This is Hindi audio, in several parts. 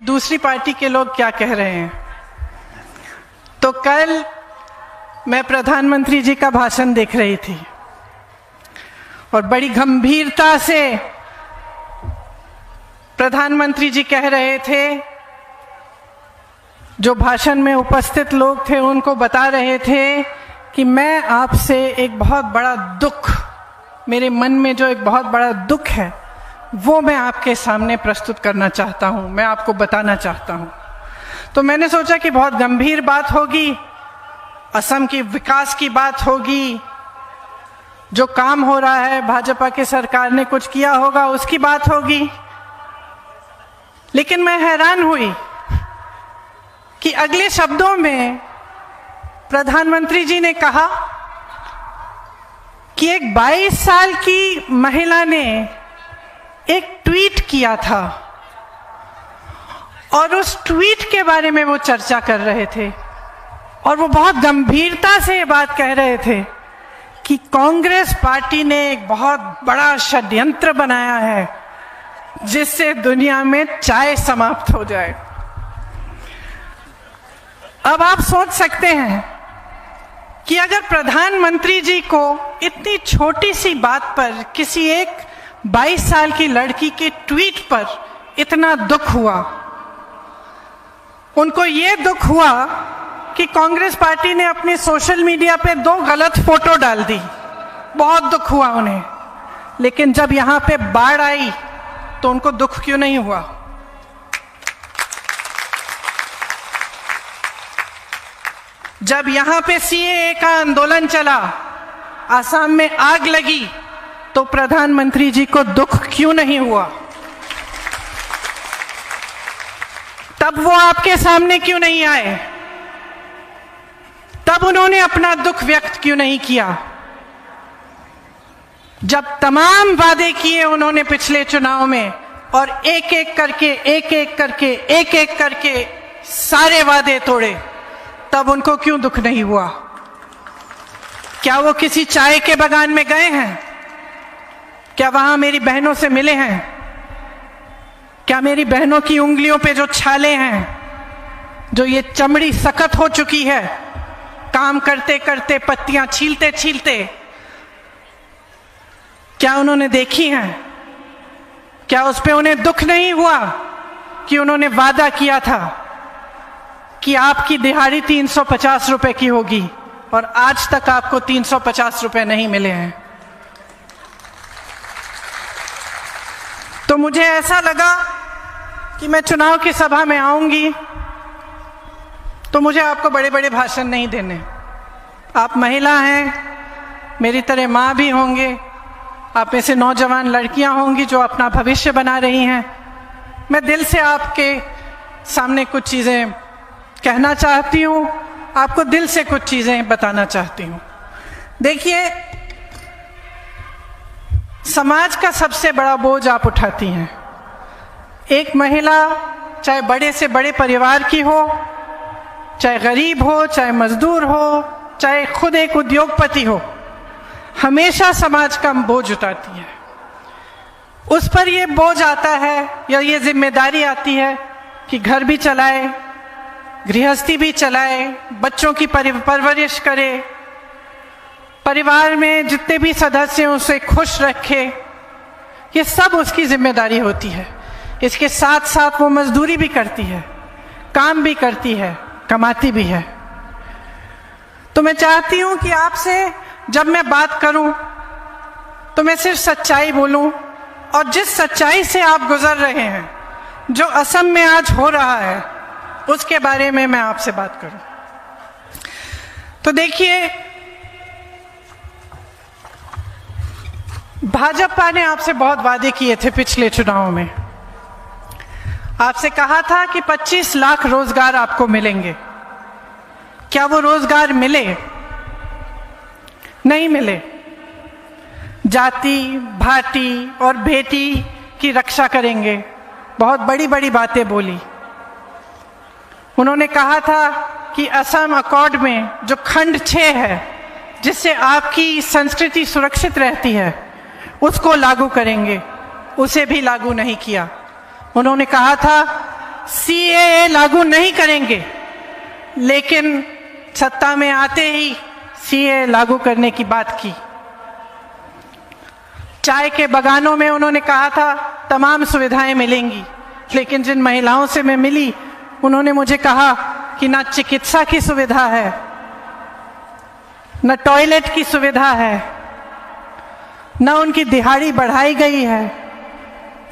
दूसरी पार्टी के लोग क्या कह रहे हैं। तो कल मैं प्रधानमंत्री जी का भाषण देख रही थी और बड़ी गंभीरता से प्रधानमंत्री जी कह रहे थे, जो भाषण में उपस्थित लोग थे उनको बता रहे थे कि मैं आपसे एक बहुत बड़ा दुख, मेरे मन में जो एक बहुत बड़ा दुख है वो मैं आपके सामने प्रस्तुत करना चाहता हूं, मैं आपको बताना चाहता हूं। तो मैंने सोचा कि बहुत गंभीर बात होगी, असम की विकास की बात होगी, जो काम हो रहा है भाजपा की सरकार ने कुछ किया होगा उसकी बात होगी। लेकिन मैं हैरान हुई कि अगले शब्दों में प्रधानमंत्री जी ने कहा कि एक 22 साल की महिला ने एक ट्वीट किया था और उस ट्वीट के बारे में वो चर्चा कर रहे थे और वो बहुत गंभीरता से ये बात कह रहे थे कि कांग्रेस पार्टी ने एक बहुत बड़ा षड्यंत्र बनाया है जिससे दुनिया में चाय समाप्त हो जाए। अब आप सोच सकते हैं कि अगर प्रधानमंत्री जी को इतनी छोटी सी बात पर, किसी एक 22 साल की लड़की के ट्वीट पर इतना दुख हुआ, उनको ये दुख हुआ कि कांग्रेस पार्टी ने अपनी सोशल मीडिया पे 2 गलत फोटो डाल दी, बहुत दुख हुआ उन्हें। लेकिन जब यहां पे बाढ़ आई तो उनको दुख क्यों नहीं हुआ? जब यहां पे सीएए का आंदोलन चला, असम में आग लगी, तो प्रधानमंत्री जी को दुख क्यों नहीं हुआ? तब वो आपके सामने क्यों नहीं आए? तब उन्होंने अपना दुख व्यक्त क्यों नहीं किया? जब तमाम वादे किए उन्होंने पिछले चुनाव में और एक एक करके सारे वादे तोड़े, तब उनको क्यों दुख नहीं हुआ? क्या वो किसी चाय के बागान में गए हैं? क्या वहां मेरी बहनों से मिले हैं? क्या मेरी बहनों की उंगलियों पे जो छाले हैं, जो ये चमड़ी सख्त हो चुकी है, काम करते करते, पत्तियां छीलते छीलते, क्या उन्होंने देखी हैं? क्या उस पे उन्हें दुख नहीं हुआ कि उन्होंने वादा किया था कि आपकी दिहाड़ी 350 रुपए की होगी और आज तक आपको 350 रुपए नहीं मिले हैं? तो मुझे ऐसा लगा कि मैं चुनाव की सभा में आऊंगी तो मुझे आपको बड़े बड़े भाषण नहीं देने। आप महिला हैं, मेरी तरह माँ भी होंगे, आप में से नौजवान लड़कियां होंगी जो अपना भविष्य बना रही हैं। मैं दिल से आपके सामने कुछ चीज़ें कहना चाहती हूँ, आपको दिल से कुछ चीज़ें बताना चाहती हूँ। देखिए, समाज का सबसे बड़ा बोझ आप उठाती हैं। एक महिला, चाहे बड़े से बड़े परिवार की हो, चाहे गरीब हो, चाहे मजदूर हो, चाहे खुद एक उद्योगपति हो, हमेशा समाज का बोझ उठाती है। उस पर ये बोझ आता है या ये जिम्मेदारी आती है कि घर भी चलाए, गृहस्थी भी चलाए, बच्चों की परवरिश करे, परिवार में जितने भी सदस्य हैं उसे खुश रखे। ये सब उसकी जिम्मेदारी होती है। इसके साथ साथ वो मजदूरी भी करती है, काम भी करती है, कमाती भी है। तो मैं चाहती हूं कि आपसे जब मैं बात करूं तो मैं सिर्फ सच्चाई बोलूं और जिस सच्चाई से आप गुजर रहे हैं, जो असम में आज हो रहा है, उसके बारे में मैं आपसे बात करूं। तो देखिए, भाजपा ने आपसे बहुत वादे किए थे पिछले चुनाव में। आपसे कहा था कि 25 लाख रोजगार आपको मिलेंगे। क्या वो रोजगार मिले? नहीं मिले। जाति, भाटी और बेटी की रक्षा करेंगे, बहुत बड़ी बड़ी बातें बोली। उन्होंने कहा था कि असम अकॉर्ड में जो खंड 6 है, जिससे आपकी संस्कृति सुरक्षित रहती है, उसको लागू करेंगे। उसे भी लागू नहीं किया। उन्होंने कहा था सीएए लागू नहीं करेंगे, लेकिन सत्ता में आते ही सीएए लागू करने की बात की। चाय के बागानों में उन्होंने कहा था तमाम सुविधाएं मिलेंगी, लेकिन जिन महिलाओं से मैं मिली उन्होंने मुझे कहा कि ना चिकित्सा की सुविधा है, न टॉयलेट की सुविधा है, न उनकी दिहाड़ी बढ़ाई गई है।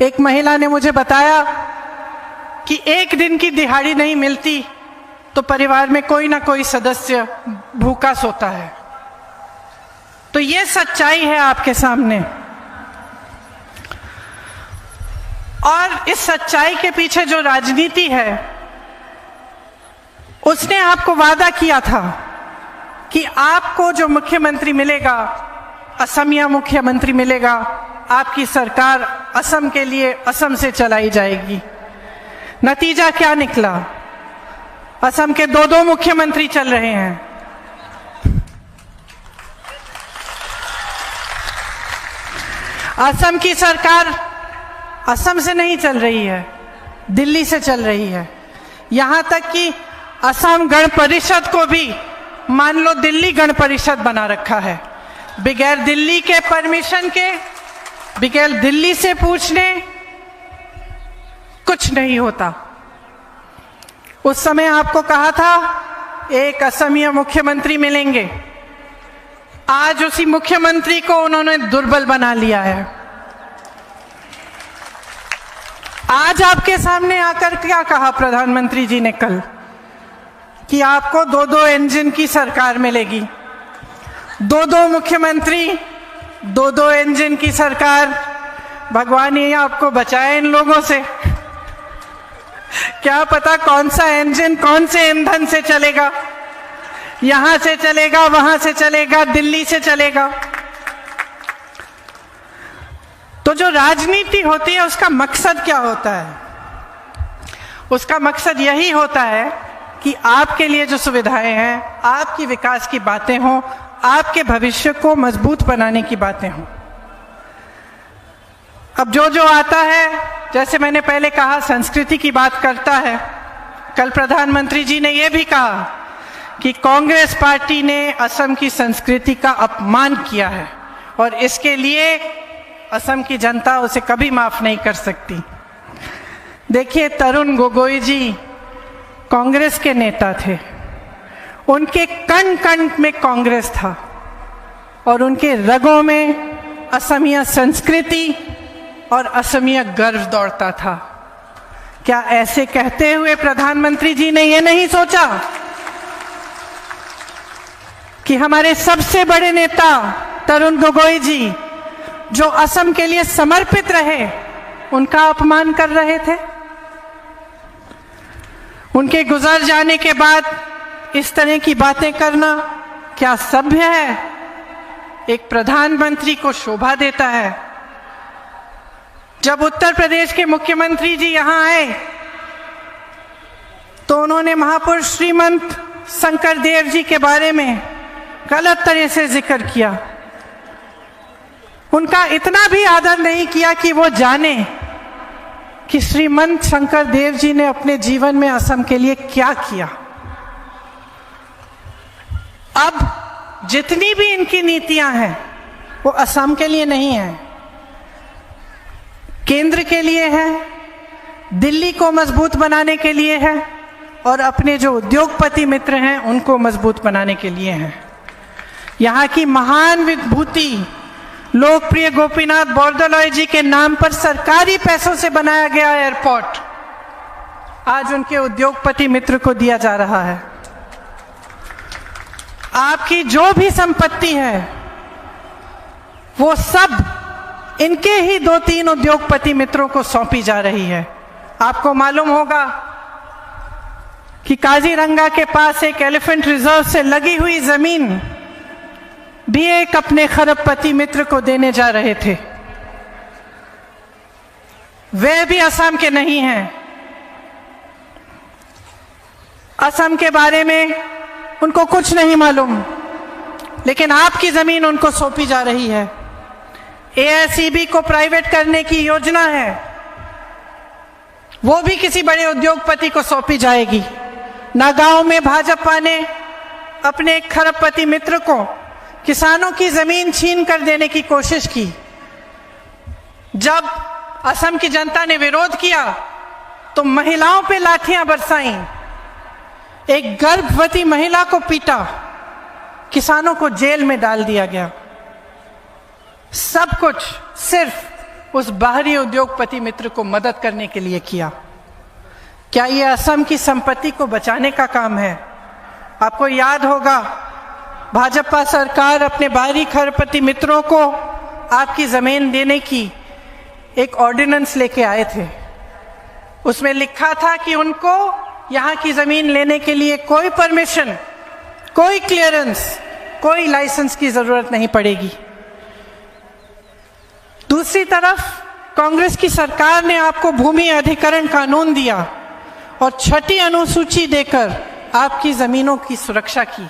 एक महिला ने मुझे बताया कि एक दिन की दिहाड़ी नहीं मिलती तो परिवार में कोई ना कोई सदस्य भूखा सोता है। तो ये सच्चाई है आपके सामने, और इस सच्चाई के पीछे जो राजनीति है, उसने आपको वादा किया था कि आपको जो मुख्यमंत्री मिलेगा, असमिया मुख्यमंत्री मिलेगा, आपकी सरकार असम के लिए असम से चलाई जाएगी। नतीजा क्या निकला? असम के दो मुख्यमंत्री चल रहे हैं। असम की सरकार असम से नहीं चल रही है, दिल्ली से चल रही है। यहां तक कि असम गण परिषद को भी मान लो दिल्ली गण परिषद बना रखा है। बगैर दिल्ली के परमिशन के, बगैर दिल्ली से पूछने कुछ नहीं होता। उस समय आपको कहा था एक असमिया मुख्यमंत्री मिलेंगे, आज उसी मुख्यमंत्री को उन्होंने दुर्बल बना लिया है। आज आपके सामने आकर क्या कहा प्रधानमंत्री जी ने कल, कि आपको दो इंजन की सरकार मिलेगी। दो मुख्यमंत्री, दो इंजन की सरकार। भगवान ही आपको बचाए इन लोगों से। क्या पता कौन सा इंजन कौन से ईंधन से चलेगा, यहां से चलेगा, वहां से चलेगा, दिल्ली से चलेगा। तो जो राजनीति होती है उसका मकसद क्या होता है? उसका मकसद यही होता है कि आपके लिए जो सुविधाएं हैं, आपकी विकास की बातें हों, आपके भविष्य को मजबूत बनाने की बातें हों। अब जो आता है, जैसे मैंने पहले कहा, संस्कृति की बात करता है। कल प्रधानमंत्री जी ने यह भी कहा कि कांग्रेस पार्टी ने असम की संस्कृति का अपमान किया है और इसके लिए असम की जनता उसे कभी माफ नहीं कर सकती। देखिए, तरुण गोगोई जी कांग्रेस के नेता थे, उनके कण कण में कांग्रेस था और उनके रगों में असमिया संस्कृति और असमिया गर्व दौड़ता था। क्या ऐसे कहते हुए प्रधानमंत्री जी ने यह नहीं सोचा कि हमारे सबसे बड़े नेता तरुण गोगोई जी, जो असम के लिए समर्पित रहे, उनका अपमान कर रहे थे? उनके गुजर जाने के बाद इस तरह की बातें करना क्या सभ्य है? एक प्रधानमंत्री को शोभा देता है? जब उत्तर प्रदेश के मुख्यमंत्री जी यहां आए तो उन्होंने महापुरुष श्रीमंत शंकर देव जी के बारे में गलत तरह से जिक्र किया। उनका इतना भी आदर नहीं किया कि वो जाने कि श्रीमंत शंकर देव जी ने अपने जीवन में असम के लिए क्या किया। अब जितनी भी इनकी नीतियां हैं वो असम के लिए नहीं है, केंद्र के लिए है, दिल्ली को मजबूत बनाने के लिए है और अपने जो उद्योगपति मित्र हैं उनको मजबूत बनाने के लिए है। यहाँ की महान विभूति लोकप्रिय गोपीनाथ बोरदोलोई जी के नाम पर सरकारी पैसों से बनाया गया एयरपोर्ट आज उनके उद्योगपति मित्र को दिया जा रहा है। आपकी जो भी संपत्ति है वो सब इनके ही 2-3 उद्योगपति मित्रों को सौंपी जा रही है। आपको मालूम होगा कि काजीरंगा के पास एक एलिफेंट रिजर्व से लगी हुई जमीन भी एक अपने खरबपति मित्र को देने जा रहे थे। वे भी असम के नहीं हैं। असम के बारे में उनको कुछ नहीं मालूम, लेकिन आपकी जमीन उनको सौंपी जा रही है। एआईसीबी को प्राइवेट करने की योजना है वो भी किसी बड़े उद्योगपति को सौंपी जाएगी। नागांव में भाजपा ने अपने एक खरबपति मित्र को किसानों की जमीन छीन कर देने की कोशिश की। जब असम की जनता ने विरोध किया तो महिलाओं पे लाठियां बरसाई, एक गर्भवती महिला को पीटा, किसानों को जेल में डाल दिया गया। सब कुछ सिर्फ उस बाहरी उद्योगपति मित्र को मदद करने के लिए किया। क्या यह असम की संपत्ति को बचाने का काम है? आपको याद होगा, भाजपा सरकार अपने बाहरी खरबपति मित्रों को आपकी जमीन देने की एक ऑर्डिनेंस लेके आए थे। उसमें लिखा था कि उनको यहाँ की जमीन लेने के लिए कोई परमिशन, कोई क्लियरेंस, कोई लाइसेंस की जरूरत नहीं पड़ेगी। दूसरी तरफ कांग्रेस की सरकार ने आपको भूमि अधिग्रहण कानून दिया और 6ठी अनुसूची देकर आपकी जमीनों की सुरक्षा की।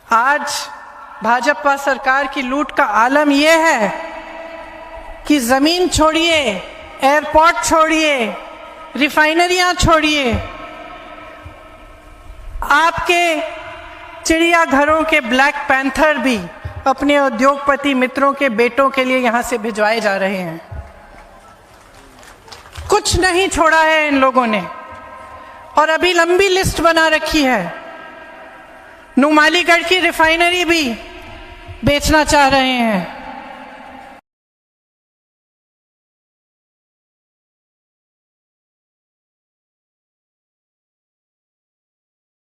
आज भाजपा सरकार की लूट का आलम यह है कि जमीन छोड़िए, एयरपोर्ट छोड़िए, रिफाइनरियां छोड़िए, आपके चिड़ियाघरों के ब्लैक पैंथर भी अपने उद्योगपति मित्रों के बेटों के लिए यहां से भिजवाए जा रहे हैं। कुछ नहीं छोड़ा है इन लोगों ने, और अभी लंबी लिस्ट बना रखी है। नुमालीगढ़ की रिफाइनरी भी बेचना चाह रहे हैं।